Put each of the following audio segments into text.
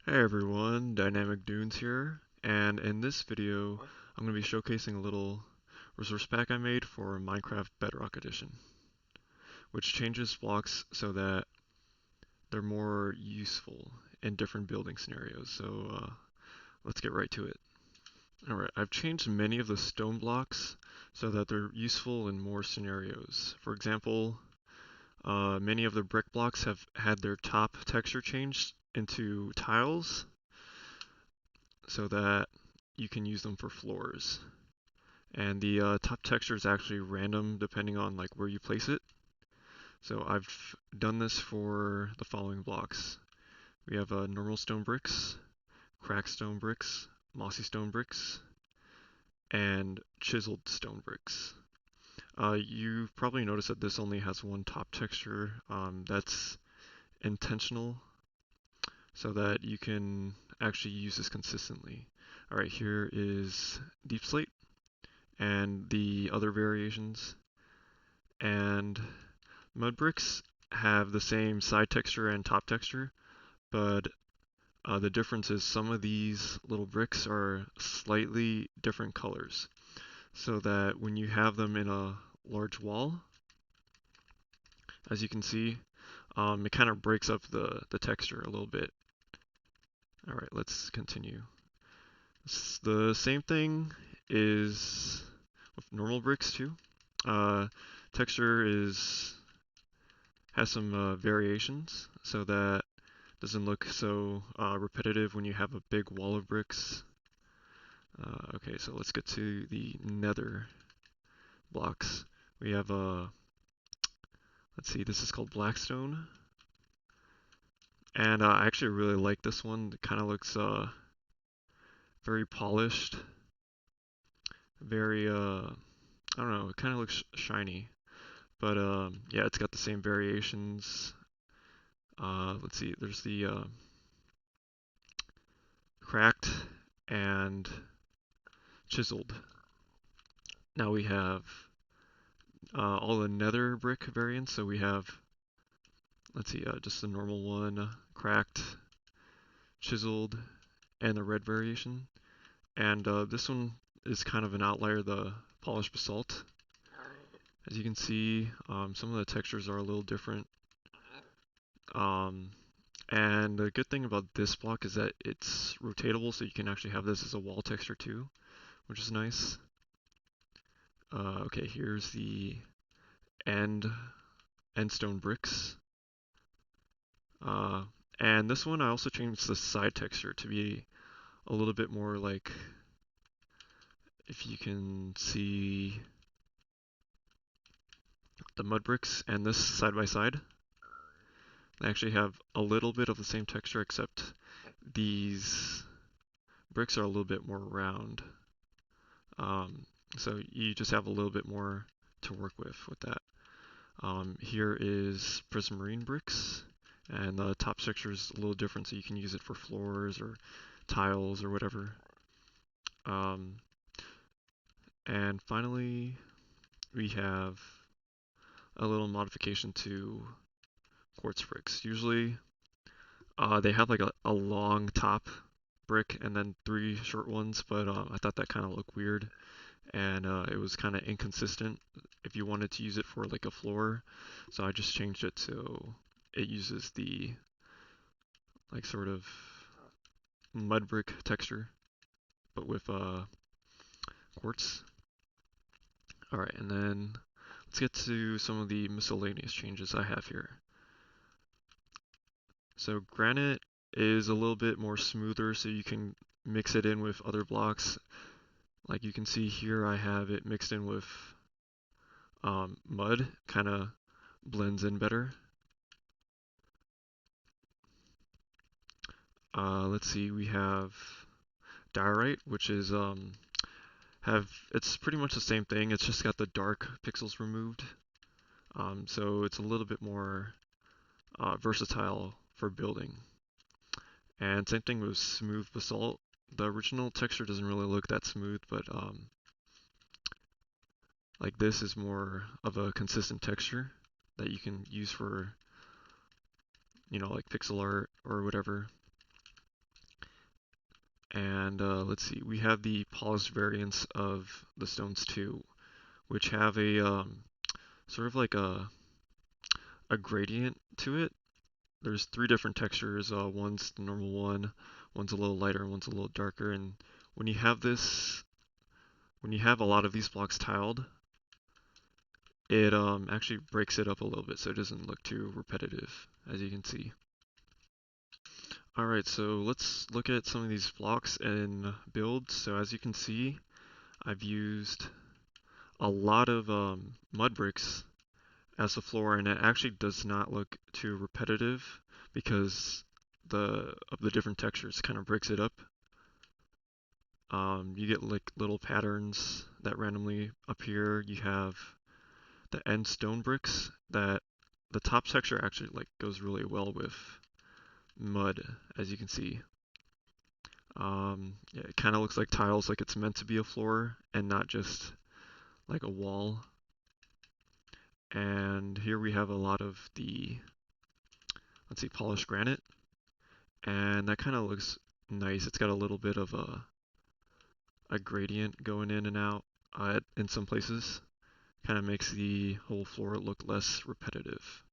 Hey everyone, Dynamic Dunes here, and in this video I'm going to be showcasing a little resource pack I made for Minecraft Bedrock Edition, which changes blocks so that they're more useful in different building scenarios. So let's get right to it. Alright, I've changed many of the stone blocks so that they're useful in more scenarios. For example, many of the brick blocks have had their top texture changed into tiles so that you can use them for floors. And the top texture is actually random depending on like where you place it. So I've done this for the following blocks. We have normal stone bricks, cracked stone bricks, mossy stone bricks, and chiseled stone bricks. You've probably noticed that this only has one top texture. That's intentional so that you can actually use this consistently. Alright, here is deep slate and the other variations. And mud bricks have the same side texture and top texture, but the difference is some of these little bricks are slightly different colors, so that when you have them in a large wall, as you can see, it kind of breaks up the texture a little bit. Alright, let's continue. The same thing is with normal bricks too. Texture has some variations so that it doesn't look so repetitive when you have a big wall of bricks. Okay, so let's get to the nether blocks. We have let's see, this is called Blackstone. And I actually really like this one. It kind of looks very polished, very, I don't know, it kind of looks shiny. But yeah, it's got the same variations. Let's see, there's the cracked and chiseled. Now we have all the nether brick variants. So we have, let's see, just the normal one, cracked, chiseled, and the red variation. And this one is kind of an outlier, the polished basalt. As you can see, some of the textures are a little different. Um, and the good thing about this block is that it's rotatable, so you can actually have this as a wall texture too, which is nice. Okay, here's the end stone bricks. Uh, and this one I also changed the side texture to be a little bit more like, if you can see the mud bricks and this side by side, they actually have a little bit of the same texture, except these bricks are a little bit more round. So you just have a little bit more to work with that. Here is prismarine bricks, and the top texture is a little different, so you can use it for floors or tiles or whatever. And finally, we have a little modification to quartz bricks. Usually, they have like a long top brick and then three short ones, but I thought that kind of looked weird, and it was kind of inconsistent if you wanted to use it for like a floor. So I just changed it so it uses the like sort of mud brick texture, but with quartz. All right, and then let's get to some of the miscellaneous changes I have here. So granite is a little bit more smoother, so you can mix it in with other blocks. Like you can see here, I have it mixed in with mud, kind of blends in better. Let's see, we have diorite, which is it's pretty much the same thing. It's just got the dark pixels removed, so it's a little bit more versatile for building. And same thing with smooth basalt. The original texture doesn't really look that smooth, but like this is more of a consistent texture that you can use for, like pixel art or whatever. And let's see, we have the polished variants of the stones too, which have a sort of like a gradient to it. There's three different textures. One's the normal one, one's a little lighter, and one's a little darker. And when you have this, when you have a lot of these blocks tiled, it actually breaks it up a little bit so it doesn't look too repetitive, as you can see. Alright, so let's look at some of these blocks and builds. So as you can see, I've used a lot of mud bricks as the floor, and it actually does not look too repetitive because of the different textures kind of breaks it up. You get like little patterns that randomly appear. You have the end stone bricks that the top texture actually like goes really well with mud, as you can see. Yeah, it kind of looks like tiles, like it's meant to be a floor and not just like a wall. And here we have a lot of the, let's see, polished granite, and that kind of looks nice. It's got a little bit of a gradient going in and out in some places. Kind of makes the whole floor look less repetitive.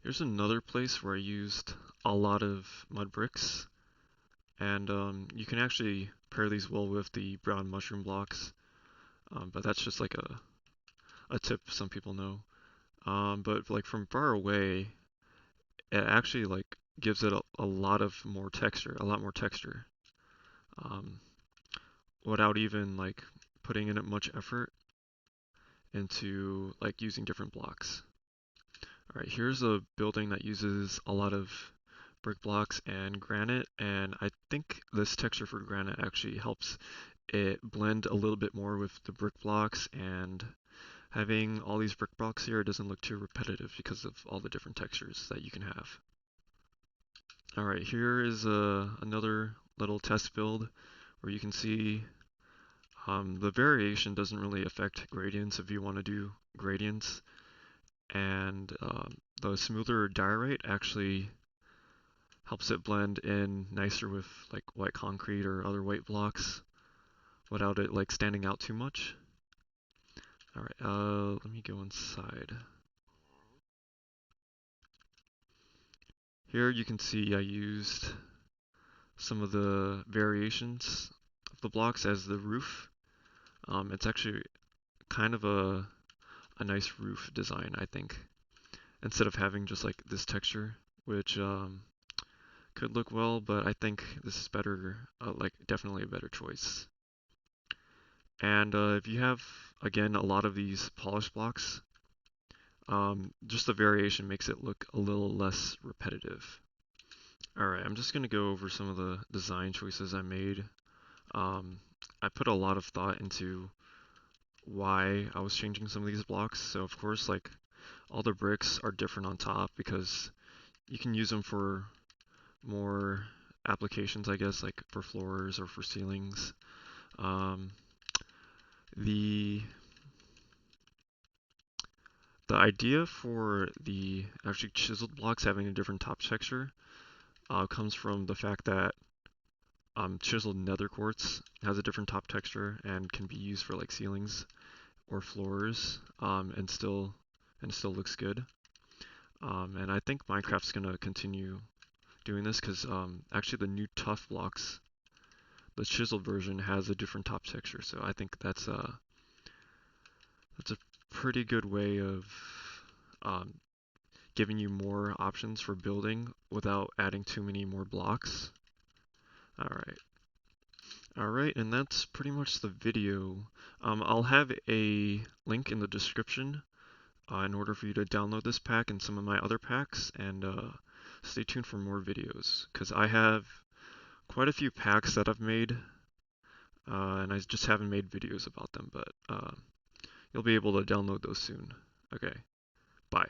Here's another place where I used a lot of mud bricks, and you can actually pair these well with the brown mushroom blocks, but that's just like a tip some people know. But like from far away, it actually like gives it a lot of more texture, a lot more texture, um, without even like putting in it much effort into like using different blocks. All right, here's a building that uses a lot of brick blocks and granite, and I think this texture for granite actually helps it blend a little bit more with the brick blocks, and having all these brick blocks here, it doesn't look too repetitive because of all the different textures that you can have. Alright, here is another little test build where you can see the variation doesn't really affect gradients if you want to do gradients, and the smoother diorite actually helps it blend in nicer with like white concrete or other white blocks without it like standing out too much. Alright, let me go inside. Here you can see I used some of the variations of the blocks as the roof. It's actually kind of a nice roof design, I think, instead of having just like this texture, which could look well, but I think this is better, like definitely a better choice. And if you have, again, a lot of these polished blocks, just the variation makes it look a little less repetitive. Alright, I'm just going to go over some of the design choices I made. I put a lot of thought into why I was changing some of these blocks. So of course, like all the bricks are different on top because you can use them for more applications, I guess, like for floors or for ceilings. Um, the the idea for the actually chiseled blocks having a different top texture comes from the fact that chiseled nether quartz has a different top texture and can be used for like ceilings or floors, and still looks good. And I think Minecraft's gonna continue doing this because actually the new tough blocks, the chiseled version, has a different top texture. So I think that's a pretty good way of um, giving you more options for building without adding too many more blocks. Alright. Alright, and that's pretty much the video. I'll have a link in the description in order for you to download this pack and some of my other packs, and stay tuned for more videos, because I have quite a few packs that I've made, and I just haven't made videos about them, but you'll be able to download those soon. Okay, bye.